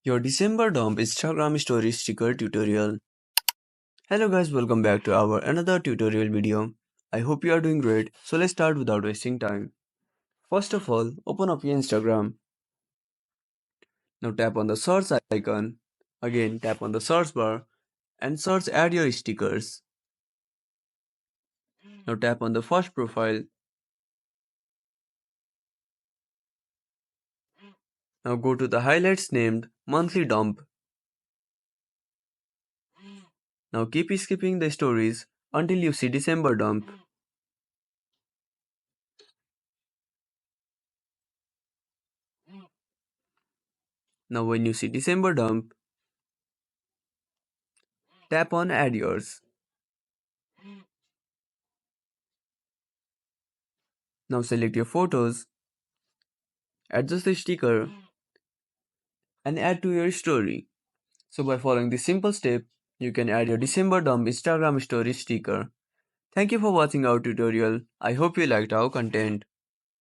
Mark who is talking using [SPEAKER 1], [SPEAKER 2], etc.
[SPEAKER 1] Your December dump Instagram story sticker tutorial. Hello guys, welcome back to our another tutorial video. I hope you are doing great. So let's start without wasting time. First of all, open up your Instagram. Now tap on the search icon. Again tap on the search bar and search add your stickers. Now tap on the first profile. Now go to the highlights named monthly dump. Now keep skipping the stories until you see December dump. Now when you see December dump, tap on add yours. Now select your photos, adjust the sticker and add to your story. So by following this simple step, you can add your December dump Instagram story sticker. Thank you for watching our tutorial. I hope you liked our content.